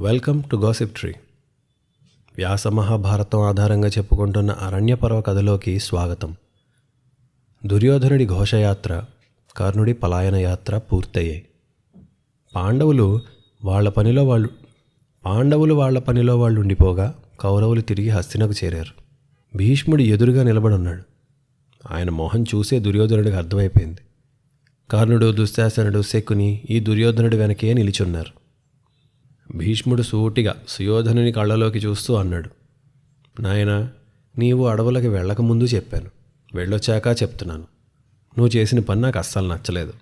Welcome to gossip tree. Vyasa Mahabharatam ఆధారంగా చెప్పుకుంటున్న అరణ్యపర్వ కథలోకి స్వాగతం. దుర్యోధనుడి ఘోషయాత్ర, కర్ణుడి పలాయన యాత్ర పూర్తయ్యాయి. పాండవులు వాళ్ళ పనిలో వాళ్ళు ఉండిపోగా కౌరవులు తిరిగి హస్తినకు చేరారు. భీష్ముడు ఎదురుగా నిలబడున్నాడు. ఆయన మొహం చూసే దుర్యోధనుడికి అర్థమైపోయింది. కర్ణుడు, దుశ్శాసనుడు, శకుని ఈ దుర్యోధనుడి వెనకే నిలిచున్నారు. భీష్ముడు సూటిగా సుయోధనుని కళ్ళలోకి చూస్తూ అన్నాడు, నాయనా, నీవు అడవులకి వెళ్ళకముందు చెప్పాను, వెళ్ళొచ్చాక చెప్తున్నాను. నువ్వు చేసిన పని నాకు అస్సలు నచ్చలేదు.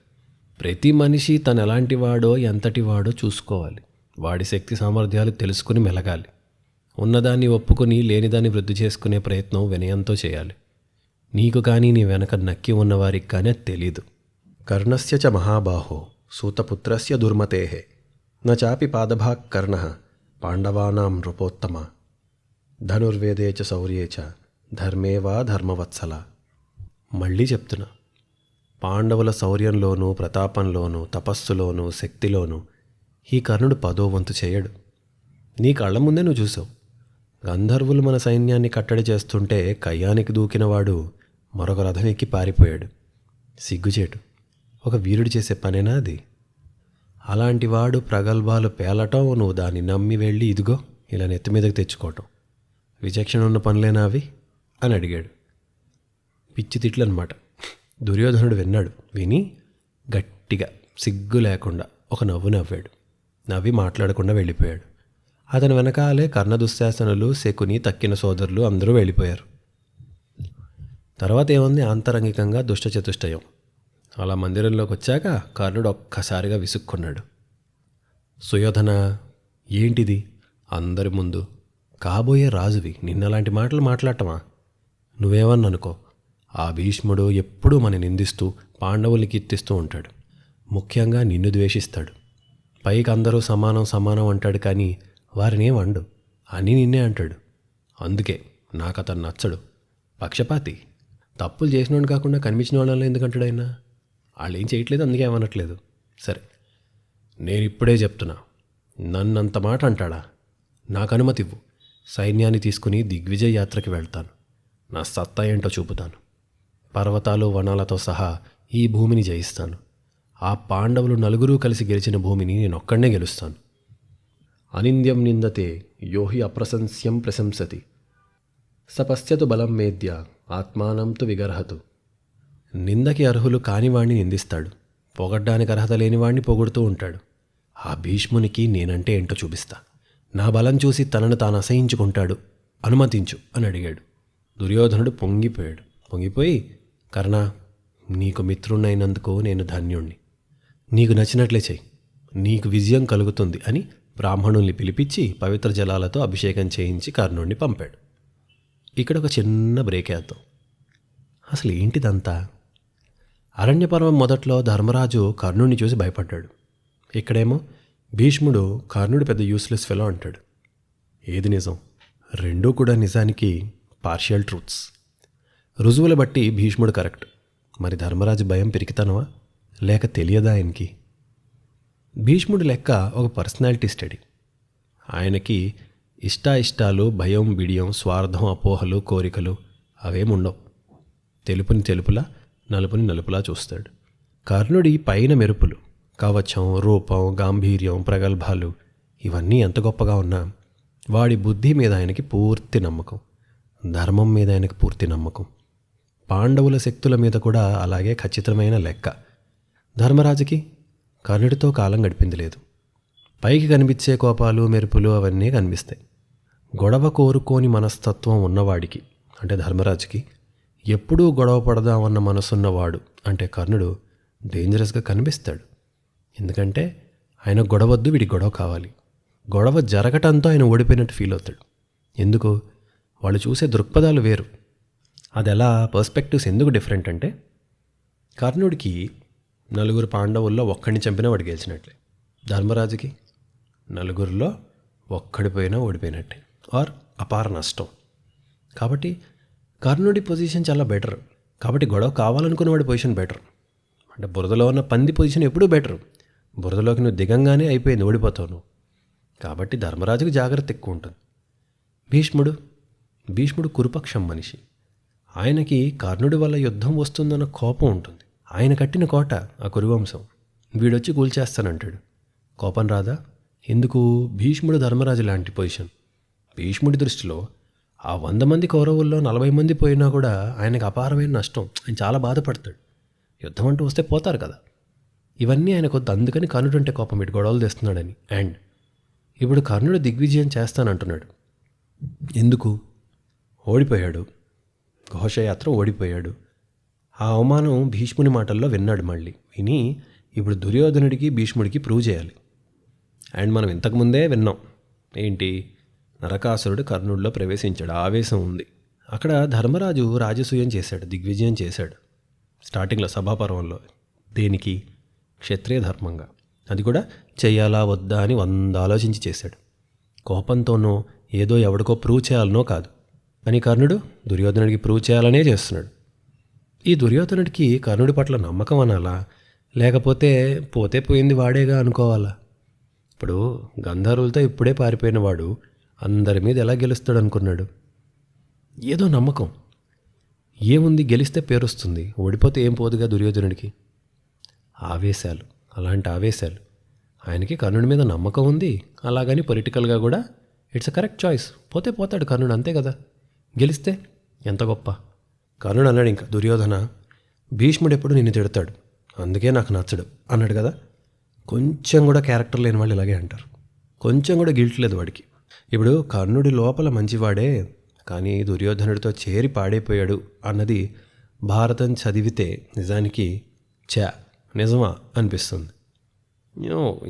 ప్రతి మనిషి తను ఎలాంటివాడో ఎంతటివాడో చూసుకోవాలి. వాడి శక్తి సామర్థ్యాలు తెలుసుకుని మెలగాలి. ఉన్నదాన్ని ఒప్పుకొని లేనిదాన్ని వృద్ధి చేసుకునే ప్రయత్నం వినయంతో చేయాలి. నీకు కానీ నీ వెనక నక్కి ఉన్నవారికి కానీ అది తెలీదు. కర్ణస్య చ మహాబాహో సూతపుత్రస్య దుర్మతేహే నాపి పాదభాక్ కర్ణ పాండవానాం నృపోత్తమ ధనుర్వేదే చ శౌర్యే చ ధర్మే వా ధర్మవత్సల. మళ్ళీ చెప్తున్నా, పాండవుల శౌర్యంలోనూ ప్రతాపంలోనూ తపస్సులోనూ శక్తిలోనూ ఈ కర్ణుడు 10వ వంతు చేయడు. నీ కళ్ళ ముందే నువ్వు చూసావు. గంధర్వులు మన సైన్యాన్ని కట్టడి చేస్తుంటే కయ్యానికి దూకినవాడు మరొక రథం ఎక్కి పారిపోయాడు. సిగ్గుచేటు. ఒక వీరుడు చేసే పనేనా అది? అలాంటి వాడు ప్రగల్భాలు పేలటం, నువ్వు దాన్ని నమ్మి వెళ్ళి ఇదిగో ఇలా నెత్తి మీదకి తెచ్చుకోవటం విచక్షణ ఉన్న పనులేనా అవి అని అడిగాడు. పిచ్చి తిట్లు అనమాట. దుర్యోధనుడు విన్నాడు. విని గట్టిగా సిగ్గు లేకుండా ఒక నవ్వు నవ్వాడు. నవ్వి మాట్లాడకుండా వెళ్ళిపోయాడు. అతని వెనకాలే కర్ణ, దుశ్శాసనులు, శకుని, తక్కిన సోదరులు అందరూ వెళ్ళిపోయారు. తర్వాత ఏముంది, ఆంతరంగికంగా దుష్టచతుష్టయం. అలా మందిరంలోకి వచ్చాక కర్ణుడు ఒక్కసారిగా విసుక్కున్నాడు. సుయోధన, ఏంటిది? అందరి ముందు కాబోయే రాజువి నిన్నలాంటి మాటలు మాట్లాడటమా? నువ్వేమన్నా అనుకో, ఆ భీష్ముడు ఎప్పుడూ మన నిందిస్తూ పాండవుల్ని కీర్తిస్తూ ఉంటాడు. ముఖ్యంగా నిన్ను ద్వేషిస్తాడు. పైకి అందరూ సమానం అంటాడు, కానీ వారినేం అండు, అని నిన్నే అంటాడు. అందుకే నాకు అతను నచ్చడు. పక్షపాతి. తప్పులు చేసినోడు కాకుండా కనిపించిన వాళ్ళని ఎందుకంటాడైనా? వాళ్ళు ఏం చేయట్లేదు, అందుకే ఏమనట్లేదు. సరే, నేను ఇప్పుడే చెప్తున్నా, నన్నంత మాట అంటాడా? నాకు అనుమతి ఇవ్వు. సైన్యాన్ని తీసుకుని దిగ్విజయ యాత్రకి వెళ్తాను. నా సత్తా ఏంటో చూపుతాను. పర్వతాలు, వనాలతో సహా ఈ భూమిని జయిస్తాను. ఆ పాండవులు నలుగురూ కలిసి గెలిచిన భూమిని నేనొక్కడనే గెలుస్తాను. అనింద్యం నిందతే యోహి అప్రశంస్యం ప్రశంసతి సపశ్యతు బలం మేద్య ఆత్మానం తు విగర్హతు. నిందకి అర్హులు కానివాణ్ణి నిందిస్తాడు, పొగడ్డానికి అర్హత లేనివాణ్ణి పొగుడుతూ ఉంటాడు. ఆ భీష్మునికి నేనంటే ఏంటో చూపిస్తా. నా బలం చూసి తనను తాను అసహించుకుంటాడు, అనుమతించు అని అడిగాడు. దుర్యోధనుడు పొంగిపోయి, కర్ణ, నీకు మిత్రుణ్ణైనందుకు నేను ధన్యుణ్ణి. నీకు నచ్చినట్లే చెయ్యి, నీకు విజయం కలుగుతుంది అని బ్రాహ్మణుల్ని పిలిపించి పవిత్ర జలాలతో అభిషేకం చేయించి కర్ణుణ్ణి పంపాడు. ఇక్కడ ఒక చిన్న బ్రేక్ వేద్దాం. అసలు ఏంటిదంతా? అరణ్యపర్వం మొదట్లో ధర్మరాజు కర్ణుడిని చూసి భయపడ్డాడు. ఇక్కడేమో భీష్ముడు కర్ణుడు పెద్ద యూస్లెస్ ఫెలో అంటాడు. ఏది నిజం? రెండూ కూడా నిజానికి పార్షియల్ ట్రూత్స్. రుజువుల బట్టి భీష్ముడు కరెక్ట్. మరి ధర్మరాజు భయం పెరిగితనవా, లేక తెలియదా ఆయనకి? భీష్ముడి లెక్క ఒక పర్సనాలిటీ స్టడీ. ఆయనకి ఇష్టాలు, భయం, బిడియం, స్వార్థం, అపోహలు, కోరికలు అవేముండవు. తెలుపుని తెలుపులా, నలుపుని నలుపులా చూస్తాడు. కర్ణుడి పైన మెరుపులు, కవచం, రూపం, గాంభీర్యం, ప్రగల్భాలు ఇవన్నీ ఎంత గొప్పగా ఉన్నా వాడి బుద్ధి మీద ఆయనకి పూర్తి నమ్మకం, ధర్మం మీద ఆయనకి పూర్తి నమ్మకం. పాండవుల శక్తుల మీద కూడా అలాగే ఖచ్చితమైన లెక్క. ధర్మరాజుకి కర్ణుడితో కాలం గడిపింది లేదు. పైకి కనిపించే కోపాలు, మెరుపులు అవన్నీ కనిపిస్తాయి. గొడవ కోరుకోని మనస్తత్వం ఉన్నవాడికి అంటే ధర్మరాజుకి ఎప్పుడూ గొడవ పడదామన్న మనసున్నవాడు అంటే కర్ణుడు డేంజరస్గా కనిపిస్తాడు. ఎందుకంటే ఆయన గొడవద్దు, వీడి గొడవ కావాలి. గొడవ జరగటంతో ఆయన ఓడిపోయినట్టు ఫీల్ అవుతాడు. ఎందుకు? వాళ్ళు చూసే దృక్పథాలు వేరు. అది ఎలా, పర్స్పెక్టివ్స్ ఎందుకు డిఫరెంట్ అంటే, కర్ణుడికి నలుగురు పాండవుల్లో ఒక్కడిని చంపినా వాడు గెలిచినట్లే. ధర్మరాజుకి నలుగురిలో ఒక్కడిపోయినా ఓడిపోయినట్టే, ఆర్ అపార నష్టం. కాబట్టి కర్ణుడి పొజిషన్ చాలా బెటర్. కాబట్టి గొడవ కావాలనుకున్నవాడి పొజిషన్ బెటర్. అంటే బురదలో ఉన్న పంది పొజిషన్ ఎప్పుడూ బెటర్. బురదలోకి నువ్వు దిగంగానే అయిపోయింది, ఓడిపోతావు నువ్వు. కాబట్టి ధర్మరాజుకి జాగ్రత్త ఎక్కువ ఉంటుంది. భీష్ముడు కురుపక్షం మనిషి. ఆయనకి కర్ణుడి వల్ల యుద్ధం వస్తుందన్న కోపం ఉంటుంది. ఆయన కట్టిన కోట ఆ కురువంశం, వీడొచ్చి కూల్చేస్తానంటాడు. కోపం రాదా? ఎందుకు? భీష్ముడు ధర్మరాజు లాంటి పొజిషన్. భీష్ముడి దృష్టిలో ఆ 100 మంది కౌరవుల్లో 40 మంది పోయినా కూడా ఆయనకు అపారమైన నష్టం. ఆయన చాలా బాధపడతాడు. యుద్ధం అంటూ వస్తే పోతారు కదా. ఇవన్నీ ఆయన కొద్ది, అందుకని కర్ణుడు అంటే కోపం, ఇటు గొడవలు తెస్తున్నాడని. అండ్ ఇప్పుడు కర్ణుడు దిగ్విజయం చేస్తానంటున్నాడు. ఎందుకు? ఓడిపోయాడు, ఘోషయాత్ర ఓడిపోయాడు. ఆ అవమానం భీష్ముని మాటల్లో విన్నాడు. మళ్ళీ విని ఇప్పుడు దుర్యోధనుడికి భీష్ముడికి ప్రూవ్ చేయాలి. అండ్ మనం ఇంతకుముందే విన్నాం ఏంటి, నరకాసురుడు కర్ణుడిలో ప్రవేశించాడు. ఆవేశం ఉంది అక్కడ. ధర్మరాజు రాజసూయం చేశాడు, దిగ్విజయం చేశాడు స్టార్టింగ్లో సభాపర్వంలో. దేనికి? క్షత్రియ ధర్మంగా. అది కూడా చెయ్యాలా వద్దా అని 100 ఆలోచించి చేశాడు. కోపంతోనో ఏదో ఎవడికో ప్రూవ్ చేయాలనో కాదు. అని కర్ణుడు దుర్యోధనుడికి ప్రూవ్ చేయాలనే చేస్తున్నాడు. ఈ దుర్యోధనుడికి కర్ణుడి పట్ల నమ్మకం అనాలా, లేకపోతే పోతే పోయింది వాడేగా అనుకోవాలా? ఇప్పుడు గంధర్వులతో ఇప్పుడే పారిపోయిన వాడు అందరి మీద ఎలా గెలుస్తాడు అనుకున్నాడు? ఏదో నమ్మకం. ఏముంది, గెలిస్తే పేరొస్తుంది, ఓడిపోతే ఏం పోదుగా దుర్యోధనుడికి. ఆవేశాలు, అలాంటి ఆవేశాలు. ఆయనకి కర్ణుడి మీద నమ్మకం ఉంది, అలాగని పొలిటికల్గా కూడా ఇట్స్ అ కరెక్ట్ చాయిస్. పోతే పోతాడు కర్ణుడు, అంతే కదా. గెలిస్తే ఎంత గొప్ప. కర్ణుడు అన్నాడు ఇంకా, దుర్యోధన, భీష్ముడు ఎప్పుడు నిన్ను తిడతాడు, అందుకే నాకు నచ్చడు అన్నాడు కదా. కొంచెం కూడా క్యారెక్టర్ లేని వాళ్ళు ఇలాగే అంటారు. కొంచెం కూడా గిల్ట్ లేదు వాడికి. ఇప్పుడు కర్ణుడి లోపల మంచివాడే, కానీ దుర్యోధనుడితో చేరి పాడైపోయాడు అన్నది భారతం చదివితే నిజానికి నిజమా అనిపిస్తుంది.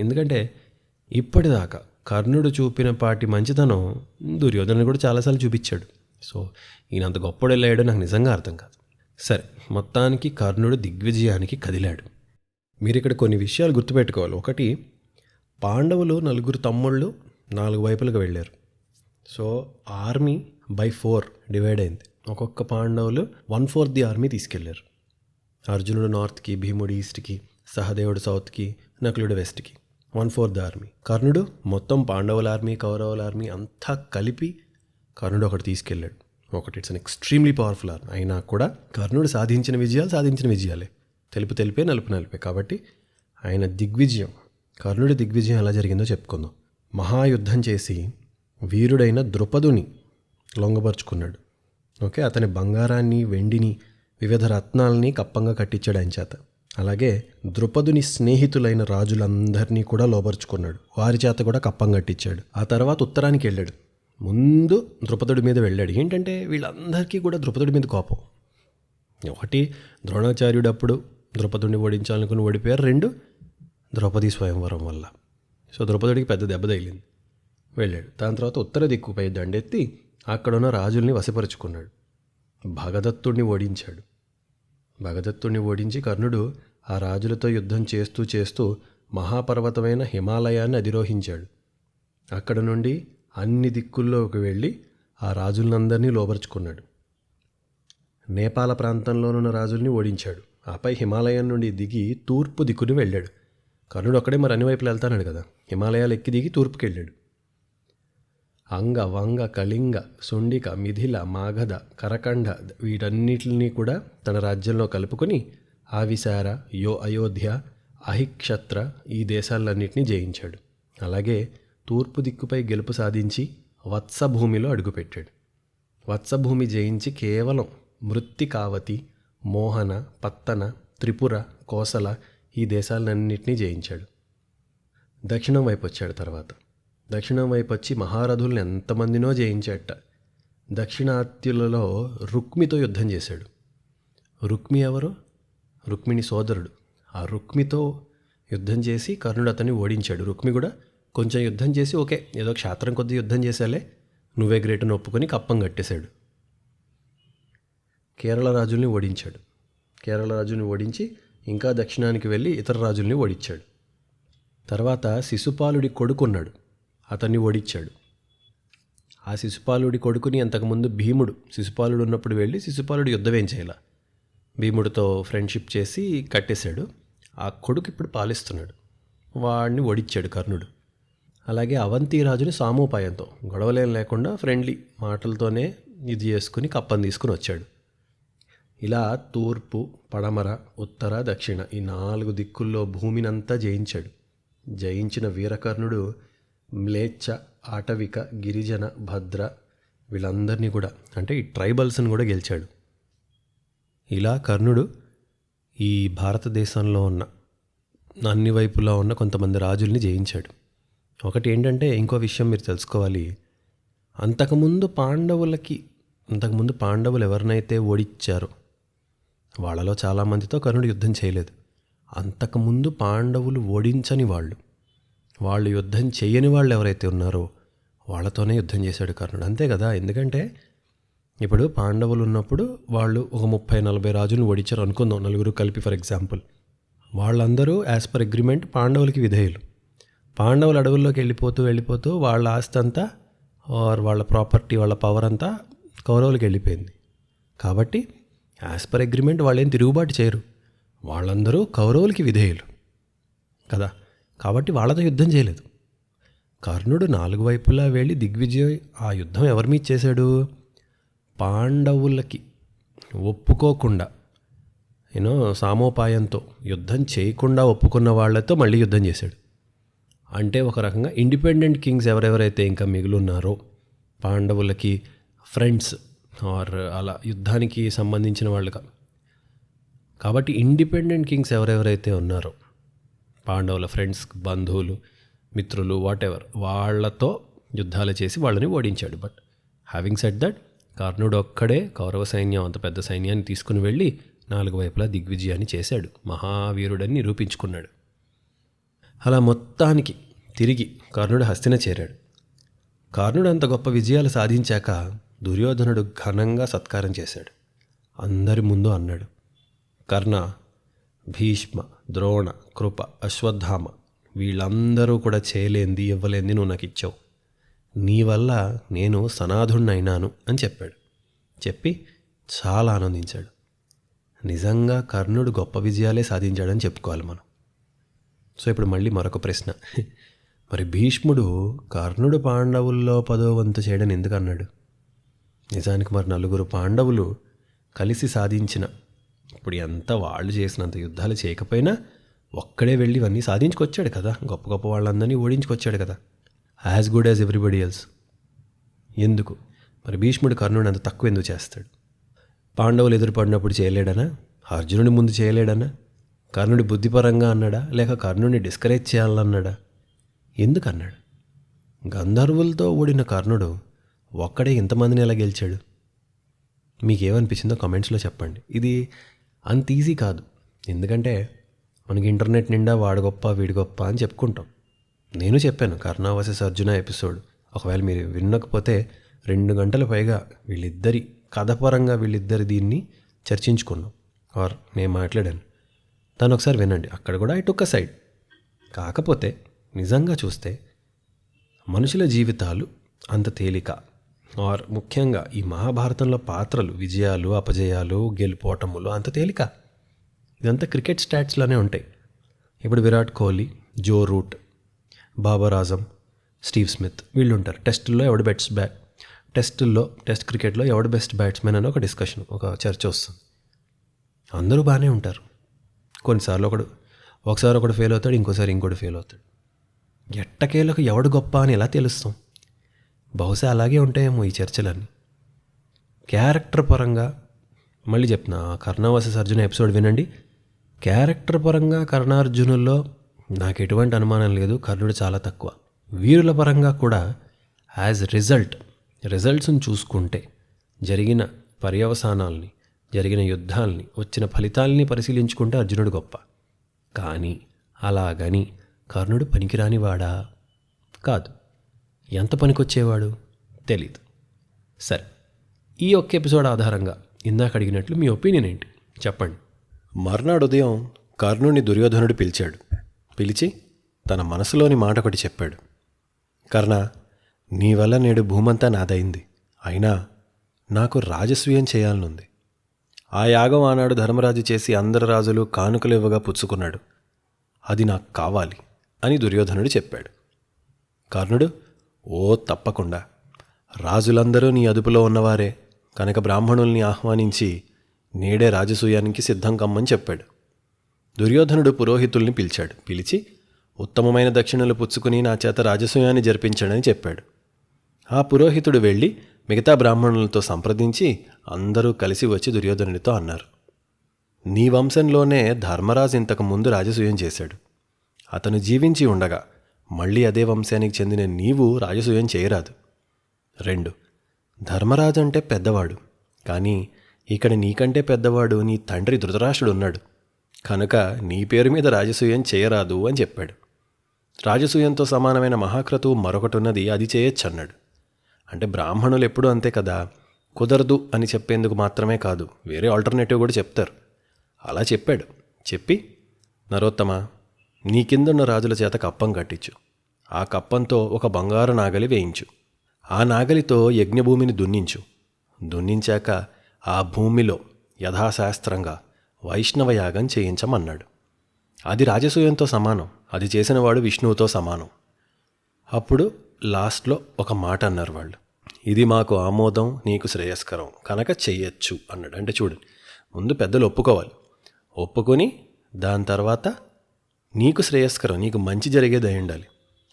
ఎందుకంటే ఇప్పటిదాకా కర్ణుడు చూపిన పాటి మంచితనం దుర్యోధనుడు కూడా చాలాసార్లు చూపించాడు. సో ఈయన అంత గొప్పడెళ్ళాడు నాకు నిజంగా అర్థం కాదు. సరే, మొత్తానికి కర్ణుడు దిగ్విజయానికి కదిలాడు. మీరు ఇక్కడ కొన్ని విషయాలు గుర్తుపెట్టుకోవాలి. ఒకటి, పాండవులు 4 తమ్ముళ్ళు 4 వైపులకు వెళ్ళారు. సో ఆర్మీ by 4 డివైడ్ అయింది. ఒక్కొక్క పాండవులు 1/4 ది ఆర్మీ తీసుకెళ్లారు. అర్జునుడు నార్త్కి, భీముడు ఈస్ట్కి, సహదేవుడు సౌత్కి, నకులుడు వెస్ట్కి. 1/4 ది ఆర్మీ. కర్ణుడు మొత్తం పాండవుల ఆర్మీ, కౌరవుల ఆర్మీ అంతా కలిపి కర్ణుడు ఒకటి తీసుకెళ్ళాడు. ఒకటి. It's an extremely powerful army. అయినా కూడా కర్ణుడు సాధించిన విజయాలే, తెలిపే నలుపే. కాబట్టి ఆయన దిగ్విజయం, కర్ణుడి దిగ్విజయం ఎలా జరిగిందో చెప్పుకుందాం. మహాయుద్ధం చేసి వీరుడైన ద్రుపదుని లొంగపరుచుకున్నాడు. ఓకే, అతని బంగారాన్ని, వెండిని, వివిధ రత్నాలని కప్పంగా కట్టించాడు ఆయన చేత. అలాగే ద్రుపదుని స్నేహితులైన రాజులందరినీ కూడా లోపరుచుకున్నాడు, వారి చేత కూడా కప్పం కట్టించాడు. ఆ తర్వాత ఉత్తరానికి వెళ్ళాడు. ముందు ద్రుపదుడి మీద వెళ్ళాడు. ఏంటంటే వీళ్ళందరికీ కూడా ద్రుపదుడి మీద కోపం. ఒకటి, ద్రోణాచార్యుడు అప్పుడు ద్రుపదుడిని ఓడించాలనుకుని ఓడిపోయారు. 2, ద్రౌపది స్వయంవరం వల్ల. సో ద్రౌపదుడికి పెద్ద దెబ్బ తగిలింది. వెళ్ళాడు. దాని తర్వాత ఉత్తర దిక్కుపై దండెత్తి అక్కడున్న రాజుల్ని వశపరుచుకున్నాడు. భగదత్తుడిని ఓడించి కర్ణుడు ఆ రాజులతో యుద్ధం చేస్తూ మహాపర్వతమైన హిమాలయాన్ని అధిరోహించాడు. అక్కడ నుండి అన్ని దిక్కుల్లోకి వెళ్ళి ఆ రాజులందరినీ లోపరుచుకున్నాడు. నేపాల ప్రాంతంలోనున్న రాజుల్ని ఓడించాడు. ఆపై హిమాలయం నుండి దిగి తూర్పు దిక్కుని వెళ్ళాడు. కర్ణుడు అక్కడే మరి అన్ని వైపులు వెళ్తాడు కదా. హిమాలయాలు ఎక్కి దిగి తూర్పుకి వెళ్ళాడు. అంగ, వంగ, కళింగ, సుండిక, మిథిల, మాగధ, కరకండ వీటన్నిటిని కూడా తన రాజ్యంలో కలుపుకొని ఆవిశార, అయోధ్య, అహిక్షత్ర ఈ దేశాలన్నింటినీ జయించాడు. అలాగే తూర్పు దిక్కుపై గెలుపు సాధించి వత్సభూమిలో అడుగుపెట్టాడు. వత్సభూమి జయించి కేవలం మృత్తికావతి, మోహన, పత్తన, త్రిపుర, కోసల ఈ దేశాలన్నింటినీ జయించాడు. దక్షిణం వైపు వచ్చాడు. తర్వాత దక్షిణం వైపు వచ్చి మహారథుల్ని ఎంతమందినో జయించాట. దక్షిణాత్యులలో రుక్మితో యుద్ధం చేశాడు. రుక్మి ఎవరు? రుక్మిణి సోదరుడు. ఆ రుక్మితో యుద్ధం చేసి కర్ణుడు అతన్ని ఓడించాడు. రుక్మి కూడా కొంచెం యుద్ధం చేసి ఓకే ఏదో క్షాత్రం కొద్ది యుద్ధం చేశాలే, నువ్వే గ్రేటుని ఒప్పుకొని కప్పం కట్టేశాడు. కేరళ రాజుల్ని ఓడించి ఇంకా దక్షిణానికి వెళ్ళి ఇతర రాజుల్ని ఓడించాడు. తర్వాత శిశుపాలుడి కొడుకున్నాడు, అతన్ని ఓడించాడు. ఆ శిశుపాలుడి కొడుకుని అంతకుముందు భీముడు, శిశుపాలుడు ఉన్నప్పుడు వెళ్ళి శిశుపాలుడు యుద్ధమేం చేయాల, భీముడితో ఫ్రెండ్షిప్ చేసి కట్టేశాడు. ఆ కొడుకు ఇప్పుడు పాలిస్తున్నాడు. వాడిని ఓడించాడు కర్ణుడు. అలాగే అవంతి రాజుని సామోపాయంతో గొడవలేం లేకుండా ఫ్రెండ్లీ మాటలతోనే ఇది చేసుకుని కప్పని తీసుకుని వచ్చాడు. ఇలా తూర్పు, పడమర, ఉత్తర, దక్షిణ ఈ 4 దిక్కుల్లో భూమినంతా జయించాడు. జయించిన వీరకర్ణుడు మ్లేచ్ఛ, ఆటవిక, గిరిజన, భద్ర వీళ్ళందరినీ కూడా అంటే ఈ ట్రైబల్స్ని కూడా గెలిచాడు. ఇలా కర్ణుడు ఈ భారతదేశంలో ఉన్న అన్ని వైపులా ఉన్న కొంతమంది రాజుల్ని జయించాడు. ఒకటి ఏంటంటే ఇంకో విషయం మీరు తెలుసుకోవాలి. అంతకుముందు పాండవులు ఎవరినైతే ఓడించారో వాళ్ళలో చాలామందితో కర్ణుడు యుద్ధం చేయలేదు. అంతకుముందు పాండవులు ఓడించని వాళ్ళు యుద్ధం చేయని వాళ్ళు ఎవరైతే ఉన్నారో వాళ్ళతోనే యుద్ధం చేశాడు కర్ణుడు. అంతే కదా, ఎందుకంటే ఇప్పుడు పాండవులు ఉన్నప్పుడు వాళ్ళు ఒక 30-40 రాజులను ఓడించారు అనుకుందాం, 4 కలిపి ఫర్ ఎగ్జాంపుల్. వాళ్ళందరూ యాజ్ పర్ అగ్రిమెంట్ పాండవులకి విధేయులు. పాండవులు అడవుల్లోకి వెళ్ళిపోతూ వాళ్ళ ఆస్తి అంతా వాళ్ళ ప్రాపర్టీ, వాళ్ళ పవర్ అంతా కౌరవులకి వెళ్ళిపోయింది. కాబట్టి యాజ్ పర్ అగ్రిమెంట్ వాళ్ళు ఏం తిరుగుబాటు చేయరు. వాళ్ళందరూ కౌరవులకి విధేయులు కదా, కాబట్టి వాళ్ళతో యుద్ధం చేయలేదు. కర్ణుడు 4 వైపులా వెళ్ళి దిగ్విజయ్ ఆ యుద్ధం ఎవరి మీద చేశాడు? పాండవులకి ఒప్పుకోకుండా సామోపాయంతో యుద్ధం చేయకుండా ఒప్పుకున్న వాళ్ళతో మళ్ళీ యుద్ధం చేశాడు. అంటే ఒక రకంగా ఇండిపెండెంట్ కింగ్స్ ఎవరెవరైతే ఇంకా మిగులున్నారో పాండవులకి ఫ్రెండ్స్ ఆర్ అలా యుద్ధానికి సంబంధించిన వాళ్ళు కాబట్టి ఇండిపెండెంట్ కింగ్స్ ఎవరెవరైతే ఉన్నారో పాండవుల ఫ్రెండ్స్, బంధువులు, మిత్రులు, వాటెవర్ వాళ్ళతో యుద్ధాలు చేసి వాళ్ళని ఓడించాడు. బట్ హ్యావింగ్ సెడ్ దట్ కర్ణుడు ఒక్కడే కౌరవ సైన్యం అంత పెద్ద సైన్యాన్ని తీసుకుని వెళ్ళి 4 వైపులా దిగ్విజయాన్ని చేశాడు. మహావీరుడని నిరూపించుకున్నాడు. అలా మొత్తానికి తిరిగి కర్ణుడు హస్తిన చేరాడు. కర్ణుడు అంత గొప్ప విజయాలు సాధించాక దుర్యోధనుడు ఘనంగా సత్కారం చేశాడు. అందరి ముందు అన్నాడు, కర్ణ, భీష్మ, ద్రోణ, కృప, అశ్వత్థామ వీళ్ళందరూ కూడా చేయలేంది ఇవ్వలేంది నువ్వు నాకు ఇచ్చావు. నీ వల్ల నేను సనాథుణ్ణైనాను అని చెప్పాడు. చెప్పి చాలా ఆనందించాడు. నిజంగా కర్ణుడు గొప్ప విజయాలే సాధించాడని చెప్పుకోవాలి మనం. సో ఇప్పుడు మళ్ళీ మరొక ప్రశ్న, మరి భీష్ముడు కర్ణుడు పాండవుల్లో 10వ వంతు చేయడని ఎందుకు అన్నాడు? నిజానికి మరి 4 పాండవులు కలిసి సాధించిన, ఇప్పుడు ఎంత వాళ్ళు చేసినంత యుద్ధాలు చేయకపోయినా ఒక్కడే వెళ్ళి ఇవన్నీ సాధించుకొచ్చాడు కదా, గొప్ప గొప్ప వాళ్ళందరినీ ఓడించుకొచ్చాడు కదా, as good as everybody else. ఎందుకు మరి భీష్ముడు కర్ణుడు అంత తక్కువ ఎందుకు చేస్తాడు? పాండవులు ఎదురుపడినప్పుడు చేయలేడనా? అర్జునుడి ముందు చేయలేడనా? కర్ణుడి బుద్ధిపరంగా అన్నాడా, లేక కర్ణుడిని డిస్కరేజ్ చేయాలన్నాడా? ఎందుకు అన్నాడు? గంధర్వులతో ఓడిన కర్ణుడు ఒక్కడే ఇంతమందిని ఎలా గెలిచాడు? మీకేమనిపించిందో కామెంట్స్లో చెప్పండి. ఇది అంత ఈజీ కాదు, ఎందుకంటే మనకి ఇంటర్నెట్ నిండా వాడు గొప్ప వీడి గొప్ప అని చెప్పుకుంటాం. నేను చెప్పాను కర్ణ వర్సెస్ అర్జున ఎపిసోడ్, ఒకవేళ మీరు వినకపోతే 2 గంటల పైగా వీళ్ళిద్దరి కథపరంగా వీళ్ళిద్దరి దీన్ని చర్చించుకున్నాం ఆర్ నేను మాట్లాడాను. దాన్ని ఒకసారి వినండి, అక్కడ కూడా ఐ టుక్ అ సైడ్. కాకపోతే నిజంగా చూస్తే మనుషుల జీవితాలు అంత తేలిక ఆర్ ముఖ్యంగా ఈ మహాభారతంలో పాత్రలు విజయాలు, అపజయాలు, గెలుపోటములు అంత తేలిక. ఇదంతా క్రికెట్ స్టాట్స్లోనే ఉంటాయి. ఇప్పుడు Virat Kohli, Joe Root, Babar Azam, Steve Smith వీళ్ళు ఉంటారు. టెస్ట్ క్రికెట్లో ఎవడు బెస్ట్ బ్యాట్స్మెన్ అని ఒక డిస్కషన్, ఒక చర్చ వస్తుంది. అందరూ బాగానే ఉంటారు. కొన్నిసార్లు ఒకసారి ఒకడు ఫెయిల్ అవుతాడు, ఇంకోసారి ఇంకోటి ఫెయిల్ అవుతాడు. ఎట్టకేలకు ఎవడు గొప్ప అని ఎలా తెలుస్తాం? బహుశా అలాగే ఉంటాయేమో ఈ చర్చలన్నీ. క్యారెక్టర్ పరంగా మళ్ళీ చెప్తున్నా, కర్ణ వర్సెస్ అర్జున ఎపిసోడ్ వినండి. క్యారెక్టర్ పరంగా కర్ణార్జునుల్లో నాకు ఎటువంటి అనుమానం లేదు, కర్ణుడు చాలా తక్కువ. వీరుల పరంగా కూడా యాజ్ రిజల్ట్స్ని చూసుకుంటే, జరిగిన పర్యవసానాల్ని, జరిగిన యుద్ధాల్ని, వచ్చిన ఫలితాల్ని పరిశీలించుకుంటే అర్జునుడు గొప్ప. కానీ అలాగని కర్ణుడు పనికిరానివాడా? కాదు. ఎంత పనికొచ్చేవాడు? తెలీదు. సరే, ఈ ఒక్క ఎపిసోడ్ ఆధారంగా ఇందాక అడిగినట్లు మీ ఒపీనియన్ ఏంటి చెప్పండి. మర్నాడు ఉదయం కర్ణుని దుర్యోధనుడు పిలిచి తన మనసులోని మాట ఒకటి చెప్పాడు. కర్ణ, నీ వల్ల నేడు భూమంతా నాదైంది. అయినా నాకు రాజసూయం చేయాలనుంది. ఆ యాగం ఆనాడు ధర్మరాజు చేసి అందరు రాజులు కానుకలు ఇవ్వగా పుచ్చుకున్నాడు. అది నాకు కావాలి అని దుర్యోధనుడు చెప్పాడు. కర్ణుడు, ఓ తప్పకుండా, రాజులందరూ నీ అదుపులో ఉన్నవారే కనుక బ్రాహ్మణుల్ని ఆహ్వానించి నేడే రాజసూయానికి సిద్ధం కమ్మని చెప్పాడు. దుర్యోధనుడు పురోహితుల్ని పిలిచాడు. పిలిచి ఉత్తమమైన దక్షిణలు పుచ్చుకుని నా చేత రాజసూయాన్ని జరిపించాడని చెప్పాడు. ఆ పురోహితుడు వెళ్ళి మిగతా బ్రాహ్మణులతో సంప్రదించి అందరూ కలిసి వచ్చి దుర్యోధనుడితో అన్నారు, నీ వంశంలోనే ధర్మరాజు ఇంతకు ముందు రాజసూయం చేశాడు. అతను జీవించి ఉండగా మళ్ళీ అదే వంశానికి చెందిన నీవు రాజసూయం చేయరాదు. 2 ధర్మరాజు అంటే పెద్దవాడు, కానీ ఇక్కడ నీకంటే పెద్దవాడు నీ తండ్రి ధృతరాష్ట్రుడు ఉన్నాడు కనుక నీ పేరు మీద రాజసూయం చేయరాదు అని చెప్పాడు. రాజసూయంతో సమానమైన మహాక్రతువు మరొకటి ఉన్నది, అది చేయొచ్చన్నాడు. అంటే బ్రాహ్మణులు ఎప్పుడూ అంతే కదా, కుదరదు అని చెప్పేందుకు మాత్రమే కాదు, వేరే ఆల్టర్నేటివ్ కూడా చెప్తారు. అలా చెప్పాడు. చెప్పి, నరోత్తమ, నీ కిందున్న రాజుల చేత కప్పం కట్టించు. ఆ కప్పంతో ఒక బంగారు నాగలి వేయించు. ఆ నాగలితో యజ్ఞభూమిని దున్నించు. దున్నించాక ఆ భూమిలో యథాశాస్త్రంగా వైష్ణవ యాగం చేయించమన్నాడు. అది రాజసూయంతో సమానం. అది చేసినవాడు విష్ణువుతో సమానం. అప్పుడు లాస్ట్లో ఒక మాట అన్నారు వాళ్ళు, ఇది మాకు ఆమోదం, నీకు శ్రేయస్కరం కనుక చెయ్యొచ్చు అన్నాడు. అంటే చూడండి, ముందు పెద్దలు ఒప్పుకోవాలి. ఒప్పుకొని దాని తర్వాత నీకు శ్రేయస్కరం, నీకు మంచి జరిగేది అయి ఉండాలి.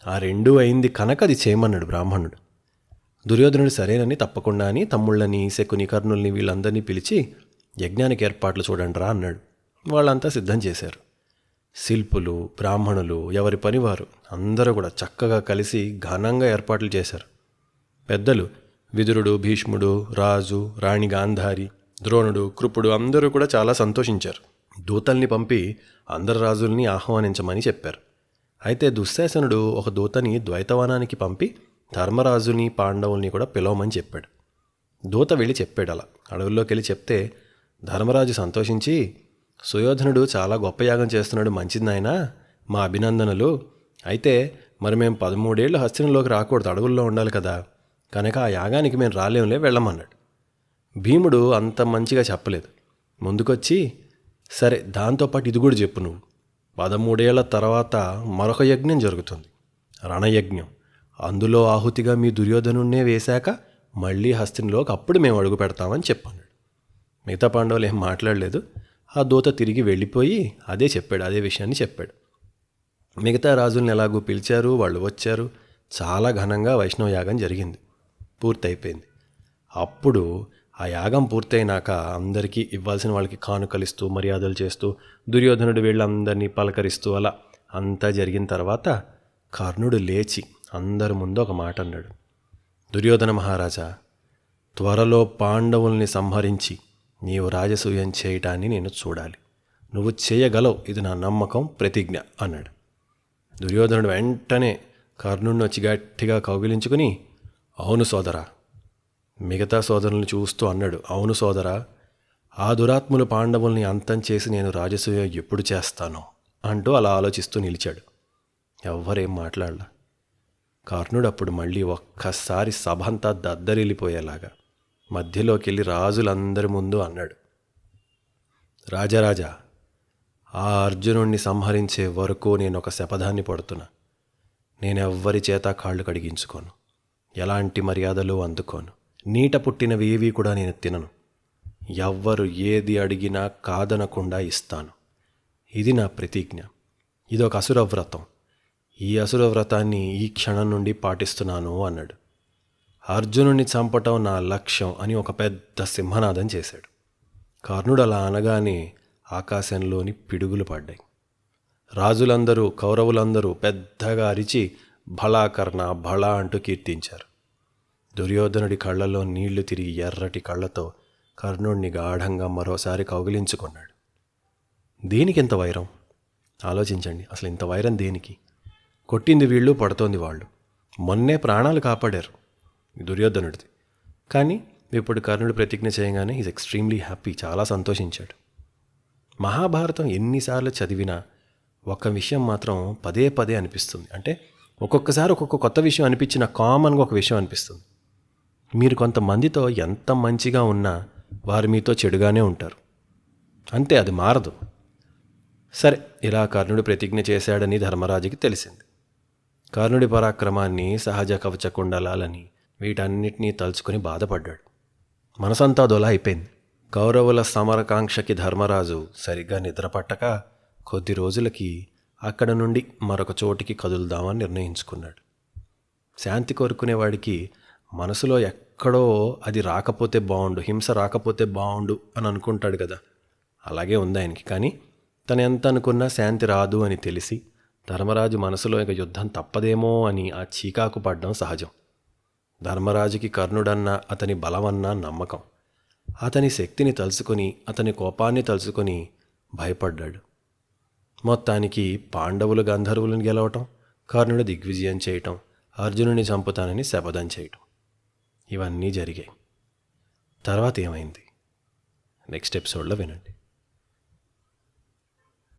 ఆ 2 అయింది కనుక అది చేయమన్నాడు బ్రాహ్మణుడు. దుర్యోధనుడు సరేనని తప్పకుండా అని తమ్ముళ్ళని, శకుని, కర్ణుల్ని వీళ్ళందరినీ పిలిచి యజ్ఞానికి ఏర్పాట్లు చూడండి రా అన్నాడు. వాళ్ళంతా సిద్ధం చేశారు. శిల్పులు, బ్రాహ్మణులు, ఎవరి పనివారు అందరూ కూడా చక్కగా కలిసి ఘనంగా ఏర్పాట్లు చేశారు. పెద్దలు విదురుడు, భీష్ముడు, రాజు, రాణి గాంధారి, ద్రోణుడు, కృపుడు అందరూ కూడా చాలా సంతోషించారు. దూతల్ని పంపి అందరు రాజుల్ని ఆహ్వానించమని చెప్పారు. అయితే దుశ్శాసనుడు ఒక దూతని ద్వైతవనానికి పంపి ధర్మరాజుని, పాండవుల్ని కూడా పిలవమని చెప్పాడు. దూత వెళ్ళి చెప్పాడు. అలా అడవుల్లోకి వెళ్ళి చెప్తే ధర్మరాజు సంతోషించి, సుయోధనుడు చాలా గొప్ప యాగం చేస్తున్నాడు, మంచిది నాయనా, మా అభినందనలు. అయితే మరి మేము 13 ఏళ్ళు హస్తినంలోకి రాకూడదు, అడవుల్లో ఉండాలి కదా, కనుక ఆ యాగానికి మేము రాలేంలే, వెళ్ళమన్నాడు. భీముడు అంత మంచిగా చెప్పలేదు. ముందుకొచ్చి, సరే దాంతోపాటు ఇది కూడా చెప్పు, నువ్వు 13 ఏళ్ల తర్వాత మరొక యజ్ఞం జరుగుతుంది, రణయజ్ఞం. అందులో ఆహుతిగా మీ దుర్యోధనున్నే వేశాక మళ్ళీ హస్తినంలోకి అప్పుడు మేము అడుగు పెడతామని చెప్పన్నాడు. మిగతా పాండవులు ఏం మాట్లాడలేదు. ఆ దూత తిరిగి వెళ్ళిపోయి అదే చెప్పాడు, అదే విషయాన్ని చెప్పాడు. మిగతా రాజుల్ని ఎలాగూ పిలిచారు, వాళ్ళు వచ్చారు. చాలా ఘనంగా వైష్ణవ యాగం జరిగింది, పూర్తయిపోయింది. అప్పుడు ఆ యాగం పూర్తయినాక అందరికీ ఇవ్వాల్సిన వాళ్ళకి కానుకలిస్తూ, మర్యాదలు చేస్తూ, దుర్యోధనుడు వీళ్ళందరినీ పలకరిస్తూ అలా అంతా జరిగిన తర్వాత కర్ణుడు లేచి అందరి ముందు ఒక మాట అన్నాడు. దుర్యోధన మహారాజా, త్వరలో పాండవుల్ని సంహరించి నీవు రాజసూయం చేయటాన్ని నేను చూడాలి. నువ్వు చేయగలవు, ఇది నా నమ్మకం, ప్రతిజ్ఞ అన్నాడు. దుర్యోధనుడు వెంటనే కర్ణుడిని వచ్చి గట్టిగా కౌగిలించుకుని, అవును సోదరా, మిగతా సోదరుల్ని చూస్తూ అన్నాడు, అవును సోదరా, ఆ దురాత్ములు పాండవుల్ని అంతం చేసి నేను రాజసూయం ఎప్పుడు చేస్తానో అంటూ అలా ఆలోచిస్తూ నిలిచాడు. ఎవ్వరేం మాట్లాడలా. కర్ణుడు అప్పుడు మళ్ళీ ఒక్కసారి సభంతా దద్దరిల్లిపోయేలాగా మధ్యలోకి వెళ్ళి రాజులందరి ముందు అన్నాడు, రాజరాజా, ఆ అర్జునుణ్ణి సంహరించే వరకు నేను ఒక శపథాన్ని పడుతున్నా. నేనెవ్వరి చేత కాళ్ళు కడిగించుకోను, ఎలాంటి మర్యాదలు అందుకోను, నీట పుట్టినవి ఏవి కూడా నేను తినను. ఎవ్వరు ఏది అడిగినా కాదనకుండా ఇస్తాను. ఇది నా ప్రతిజ్ఞ. ఇదొక అసురవ్రతం. ఈ అసురవ్రతాన్ని ఈ క్షణం నుండి పాటిస్తున్నాను అన్నాడు. అర్జునుడిని చంపటం నా లక్ష్యం అని ఒక పెద్ద సింహనాదం చేశాడు. కర్ణుడు అలా అనగానే ఆకాశంలోని పిడుగులు పడ్డాయి. రాజులందరూ, కౌరవులందరూ పెద్దగా అరిచి భళా కర్ణ, భళా అంటూ కీర్తించారు. దుర్యోధనుడి కళ్ళల్లో నీళ్లు తిరిగి ఎర్రటి కళ్ళతో కర్ణుడిని గాఢంగా మరోసారి కౌగిలించుకున్నాడు. దేనికి ఇంత వైరం? ఆలోచించండి, అసలు ఇంత వైరం దేనికి? కొట్టింది వీళ్ళు, పడుతోంది వాళ్ళు. మొన్నే ప్రాణాలు కాపాడారు దుర్యోధనుడిది. కానీ ఇప్పుడు కర్ణుడు ప్రతిజ్ఞ చేయగానే ఈజ్ ఎక్స్ట్రీమ్లీ హ్యాపీ, చాలా సంతోషించాడు. మహాభారతం ఎన్నిసార్లు చదివినా ఒక విషయం మాత్రం పదే పదే అనిపిస్తుంది. అంటే ఒక్కొక్కసారి ఒక్కొక్క కొత్త విషయం అనిపించిన కామన్గా ఒక విషయం అనిపిస్తుంది. మీరు కొంతమందితో ఎంత మంచిగా ఉన్నా వారు మీతో చెడుగానే ఉంటారు, అంతే, అది మారదు. సరే, ఇలా కర్ణుడు ప్రతిజ్ఞ చేశాడని ధర్మరాజుకి తెలిసింది. కర్ణుడి పరాక్రమాన్ని, సహజ కవచ కుండలాలని వీటన్నిటినీ తలుచుకుని బాధపడ్డాడు. మనసంతా దొల అయిపోయింది. కౌరవుల సమరకాంక్షకి ధర్మరాజు సరిగ్గా నిద్రపట్టక కొద్ది రోజులకి అక్కడ నుండి మరొక చోటికి కదులుదామని నిర్ణయించుకున్నాడు. శాంతి కోరుకునేవాడికి మనసులో ఎక్కడో అది రాకపోతే బాగుండు, హింస రాకపోతే బాగుండు అని అనుకుంటాడు కదా. అలాగే ఉంది ఆయనకి. కానీ తను ఎంత అనుకున్నా శాంతి రాదు అని తెలిసి ధర్మరాజు మనసులో ఇక యుద్ధం తప్పదేమో అని ఆ చీకాకు పడడం సహజం. ధర్మరాజుకి కర్ణుడన్నా అతని బలమన్నా నమ్మకం. అతని శక్తిని తలుచుకొని, అతని కోపాన్ని తలుచుకొని భయపడ్డాడు. మొత్తానికి పాండవులు గంధర్వులను గెలవటం, కర్ణుడు దిగ్విజయం చేయటం, అర్జునుని చంపుతానని శపథం చేయటం, ఇవన్నీ జరిగాయి. తర్వాత ఏమైంది నెక్స్ట్ ఎపిసోడ్లో వినండి.